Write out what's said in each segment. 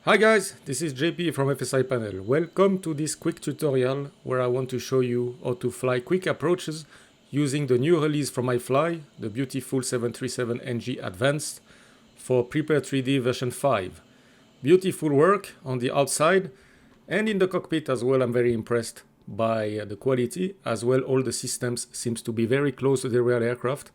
Hi guys, this is JP from FSiPanel. Welcome to this quick tutorial where I want to show you how to fly quick approaches using the new release from Ifly, the beautiful 737 NG Advanced for P3D version 5. Beautiful work on the outside and in the cockpit as well. I'm very impressed by the quality as well. All the systems seems to be very close to the real aircraft.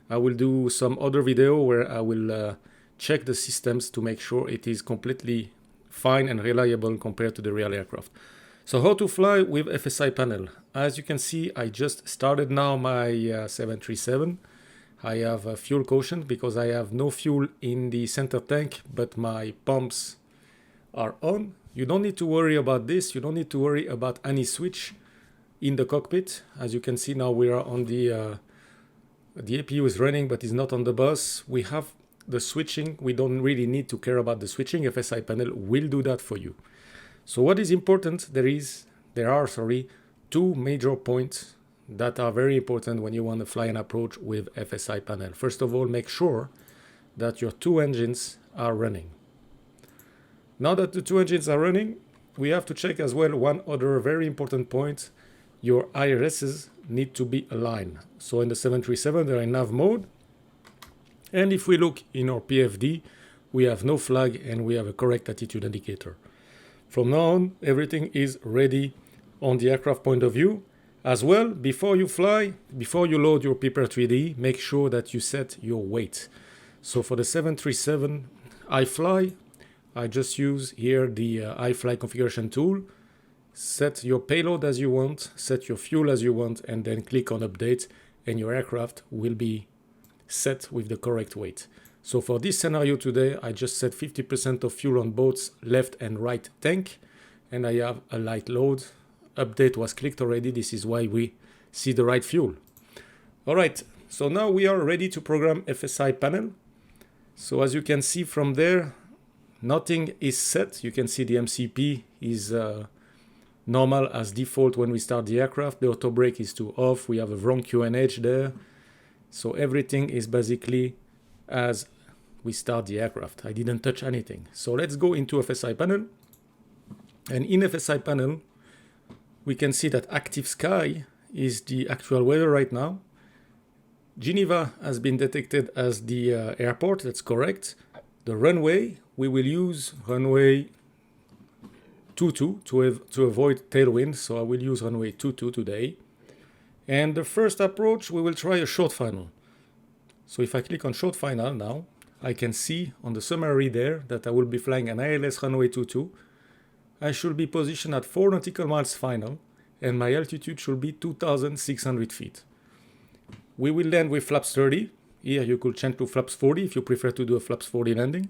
I will do some other video where I will check the systems to make sure it is completely fine and reliable compared to the real aircraft. So how to fly with FSiPanel? As you can see, I just started now my 737. I have a fuel caution because I have no fuel in the center tank, but my pumps are on. You don't need to worry about this. You don't need to worry about any switch in the cockpit. As you can see now, we are on the APU is running, but it's not on the bus. We have the switching. We don't really need to care about the switching. FSiPanel will do that for you. So what is important? There are two major points that are very important when you want to fly an approach with FSiPanel. First of all, make sure that your two engines are running. Now that the two engines are running, we have to check as well one other very important point. Your IRSs need to be aligned. So in the 737, they're in nav mode. And if we look in our PFD, we have no flag and we have a correct attitude indicator. From now on, everything is ready on the aircraft point of view. As well, before you fly, before you load your P3D, make sure that you set your weight. So for the 737 Ifly, I just use here the Ifly configuration tool. Set your payload as you want, set your fuel as you want, and then click on update, and your aircraft will be set with the correct weight. So for this scenario today, I just set 50% of fuel on both left and right tank, and I have a light load. Update was clicked already. This is why we see the right fuel. All right, so now we are ready to program FSiPanel. So as you can see from there, nothing is set. You can see the MCP is normal as default when we start the aircraft. The auto brake is to off. We have a wrong QNH there. So everything is basically as we start the aircraft. I didn't touch anything. So let's go into FSiPanel. And in FSiPanel, we can see that active sky is the actual weather right now. Geneva has been detected as the airport. That's correct. The runway, we will use runway 22 to avoid tailwind. So I will use runway 22 today. And the first approach, we will try a short final. So if I click on short final now, I can see on the summary there that I will be flying an ILS runway 22. I should be positioned at 4 nautical miles final, and my altitude should be 2,600 feet. We will land with flaps 30. Here you could change to flaps 40 if you prefer to do a flaps 40 landing.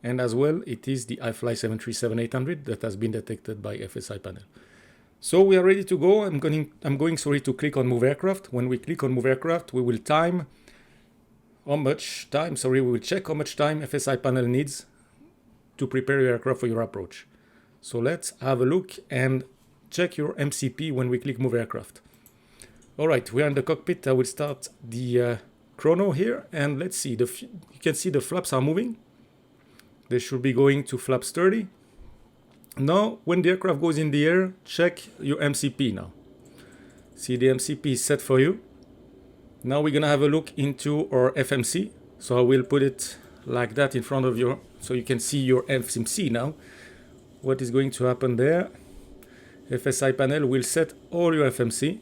And as well, it is the Ifly 737-800 that has been detected by FSiPanel. So we are ready to go. I'm going to click on move aircraft. When we click on move aircraft, we will check how much time FSiPanel needs to prepare your aircraft for your approach. So let's have a look and check your MCP when we click move aircraft. All right, we are in the cockpit. I will start the chrono here, and let's see. You can see the flaps are moving. They should be going to flaps 30. Now, when the aircraft goes in the air, check your MCP now. See, the MCP is set for you. Now we're going to have a look into our FMC. So I will put it like that in front of you so you can see your FMC now. What is going to happen there? FSiPanel will set all your FMC.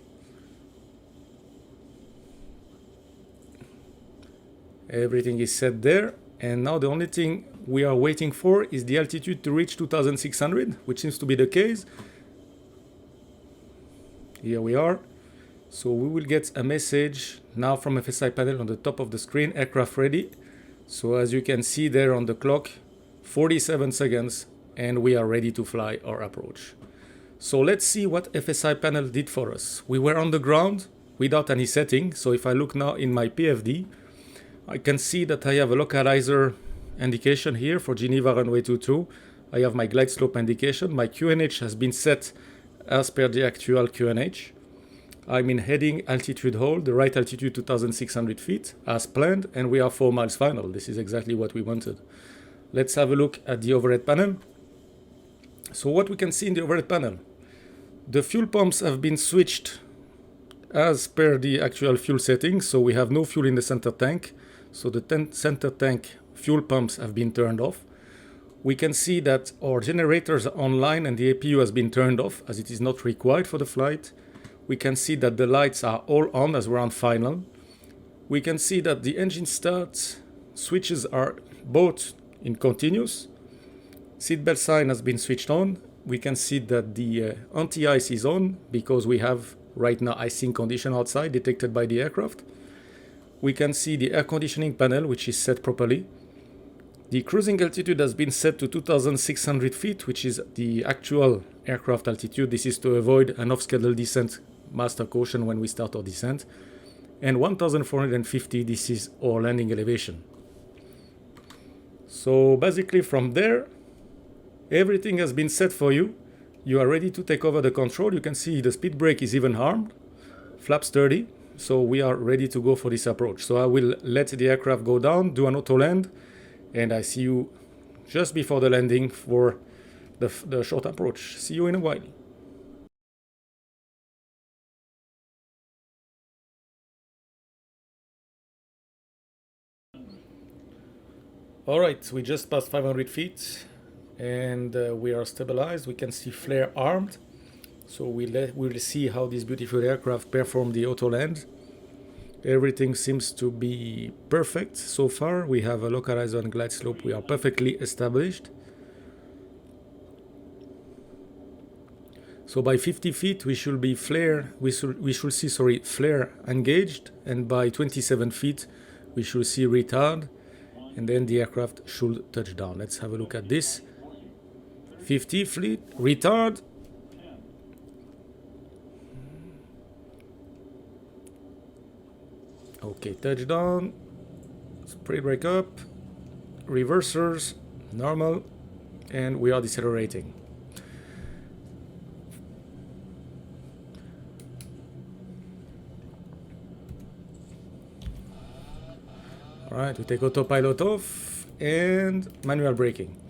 Everything is set there. And now the only thing we are waiting for is the altitude to reach 2,600, which seems to be the case. Here we are. So we will get a message now from FSiPanel on the top of the screen, aircraft ready. So as you can see there on the clock, 47 seconds, and we are ready to fly our approach. So let's see what FSiPanel did for us. We were on the ground without any setting. So if I look now in my PFD, I can see that I have a localizer indication here for Geneva runway 22. I have my glide slope indication. My QNH has been set as per the actual QNH. I'm in heading altitude hold, the right altitude 2,600 feet as planned, and we are 4 miles final. This is exactly what we wanted. Let's have a look at the overhead panel. So what we can see in the overhead panel, the fuel pumps have been switched as per the actual fuel settings. So we have no fuel in the center tank. So the center tank fuel pumps have been turned off. We can see that our generators are online and the APU has been turned off as it is not required for the flight. We can see that the lights are all on as we're on final. We can see that the engine start switches are both in continuous. Seatbelt sign has been switched on. We can see that the anti-ice is on because we have right now icing condition outside detected by the aircraft. We can see the air conditioning panel, which is set properly. The cruising altitude has been set to 2,600 feet, which is the actual aircraft altitude. This is to avoid an off-schedule descent, master caution when we start our descent. And 1,450, this is our landing elevation. So basically from there, everything has been set for you. You are ready to take over the control. You can see the speed brake is even armed, flaps 30. So we are ready to go for this approach. So I will let the aircraft go down, do an auto land, and I see you just before the landing for the short approach. See you in a while. All right, we just passed 500 feet and we are stabilized. We can see flare armed. So we'll see how this beautiful aircraft perform the auto land. Everything seems to be perfect so far. We have a localizer and glide slope. We are perfectly established. So by 50 feet we should be flare. We should see flare engaged, and by 27 feet we should see retard, and then the aircraft should touch down. Let's have a look at this. 50 fleet retard. Okay, touchdown, speed brake up, reversers, normal, and we are decelerating. Alright, we take autopilot off and manual braking.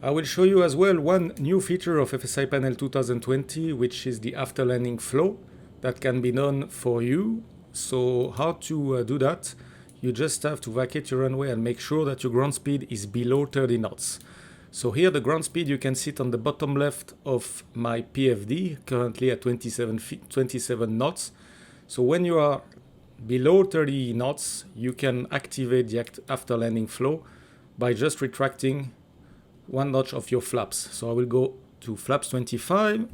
I will show you as well one new feature of FSiPanel 2020, which is the after landing flow that can be done for you. So how to do that? You just have to vacate your runway and make sure that your ground speed is below 30 knots. So here the ground speed, you can see it on the bottom left of my PFD, currently at 27 knots. So when you are below 30 knots, you can activate the after landing flow by just retracting one notch of your flaps. So I will go to flaps 25,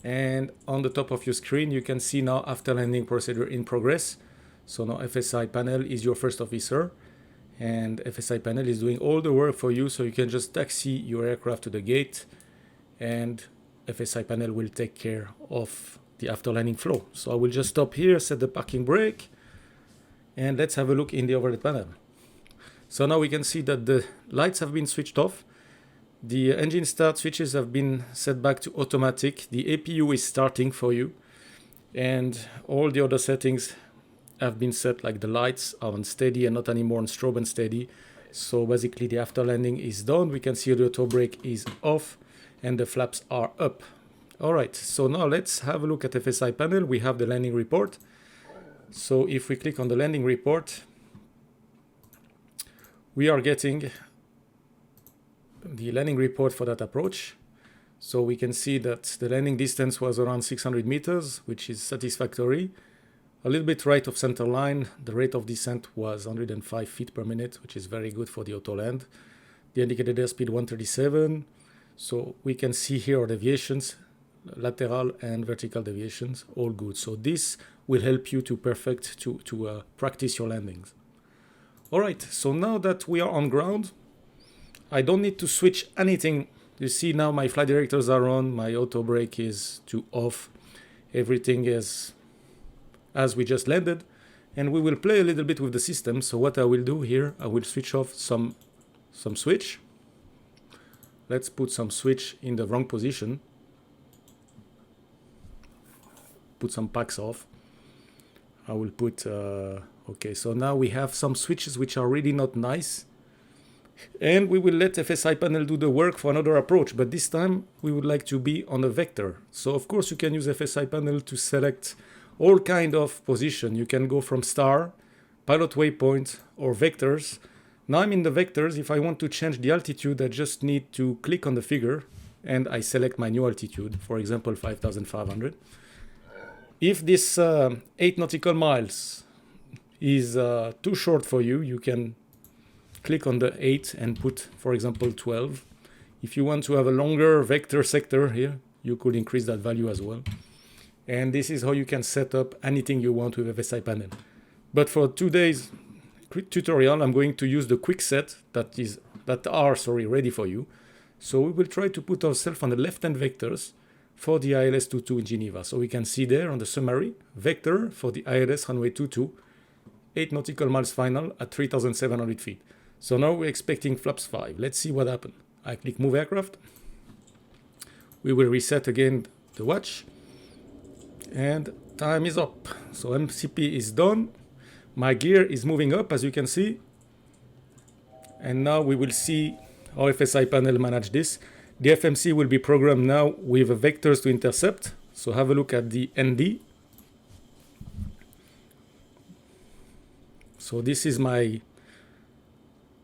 and on the top of your screen you can see now after landing procedure in progress. So now FSiPanel is your first officer, and FSiPanel is doing all the work for you, so you can just taxi your aircraft to the gate and FSiPanel will take care of the after landing flow. So I will just stop here, set the parking brake, and let's have a look in the overhead panel. So now we can see that the lights have been switched off. The engine start switches have been set back to automatic. The APU is starting for you, and all the other settings have been set, like the lights are on steady and not anymore on strobe and steady. So basically the after landing is done. We can see the auto brake is off and the flaps are up. Alright, so now let's have a look at FSiPanel. We have the landing report. So if we click on the landing report, we are getting the landing report for that approach. So we can see that the landing distance was around 600 meters, which is satisfactory. A little bit right of center line. The rate of descent was 105 feet per minute, which is very good for the auto land. The indicated airspeed 137. So we can see here our deviations, lateral and vertical deviations, all good. So this will help you to practice your landings. All right, so now that we are on ground, I don't need to switch anything. You see now my flight directors are on, my auto brake is to off, everything is as we just landed, and we will play a little bit with the system. So what I will do here, I will switch off some switch. Let's put some switch in the wrong position. Put some packs off. I will put, okay, so now we have some switches which are really not nice. And we will let FSiPanel do the work for another approach, but this time we would like to be on a vector. So of course you can use FSiPanel to select all kind of position. You can go from star, pilot waypoint, or vectors. Now I'm in the vectors. If I want to change the altitude, I just need to click on the figure and I select my new altitude, for example 5,500. If this 8 nautical miles is too short for you, you can click on the 8 and put, for example, 12. If you want to have a longer vector sector here, you could increase that value as well. And this is how you can set up anything you want with FSiPanel. But for today's quick tutorial, I'm going to use the quick set that are ready for you. So we will try to put ourselves on the left-hand vectors for the ILS 22 in Geneva. So we can see there on the summary, vector for the ILS runway 22, 8 nautical miles final at 3,700 feet. So now we're expecting flaps 5. Let's see what happened. I click move aircraft. We will reset again the watch. And time is up. So MCP is done. My gear is moving up, as you can see. And now we will see how FSiPanel manage this. The FMC will be programmed now with vectors to intercept. So have a look at the ND. So this is my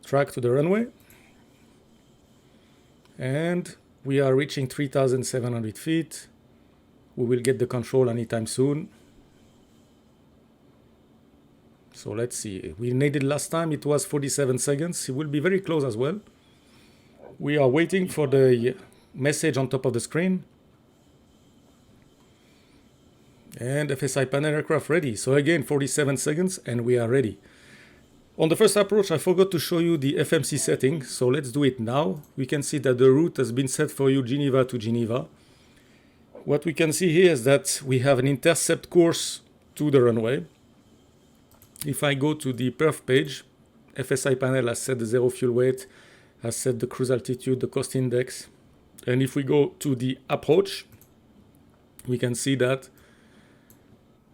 track to the runway. And we are reaching 3,700 feet. We will get the control anytime soon. So let's see. We needed last time, it was 47 seconds. It will be very close as well. We are waiting for the message on top of the screen. And FSiPanel aircraft ready. So again, 47 seconds and we are ready. On the first approach, I forgot to show you the FMC setting. So let's do it now. We can see that the route has been set for you Geneva to Geneva. What we can see here is that we have an intercept course to the runway. If I go to the perf page, FSiPanel has set the zero fuel weight, has set the cruise altitude, the cost index. And if we go to the approach, we can see that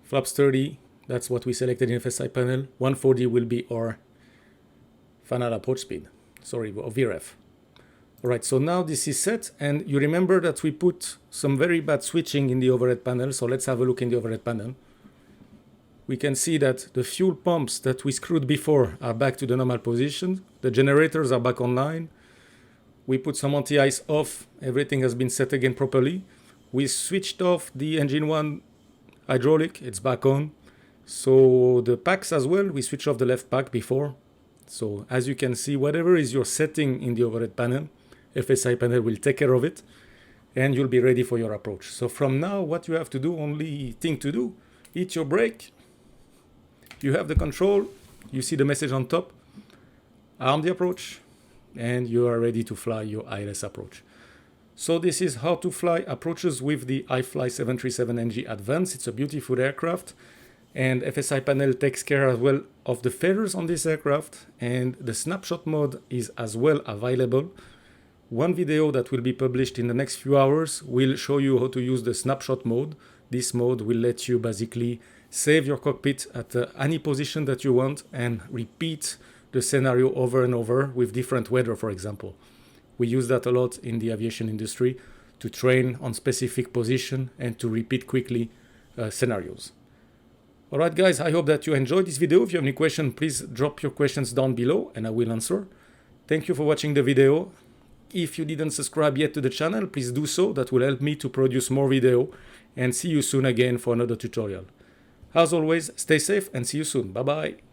flaps 30, that's what we selected in FSiPanel. 140 will be our final approach speed, or VREF. All right, so now this is set, and you remember that we put some very bad switching in the overhead panel, so let's have a look in the overhead panel. We can see that the fuel pumps that we screwed before are back to the normal position. The generators are back online. We put some anti-ice off. Everything has been set again properly. We switched off the engine 1 hydraulic. It's back on. So the packs as well, we switched off the left pack before. So as you can see, whatever is your setting in the overhead panel, FSiPanel will take care of it and you'll be ready for your approach. So from now, what you have to do, only thing to do, hit your brake. You have the control, you see the message on top, arm the approach, and you are ready to fly your ILS approach. So this is how to fly approaches with the Ifly 737NG Advanced. It's a beautiful aircraft, and FSiPanel takes care as well of the failures on this aircraft, and the snapshot mode is as well available. One video that will be published in the next few hours will show you how to use the snapshot mode. This mode will let you basically save your cockpit at any position that you want and repeat the scenario over and over with different weather, for example. We use that a lot in the aviation industry to train on specific position and to repeat quickly scenarios. Alright guys, I hope that you enjoyed this video. If you have any questions, please drop your questions down below and I will answer. Thank you for watching the video. If you didn't subscribe yet to the channel, please do so. That will help me to produce more video, and see you soon again for another tutorial. As always, stay safe and see you soon. Bye bye.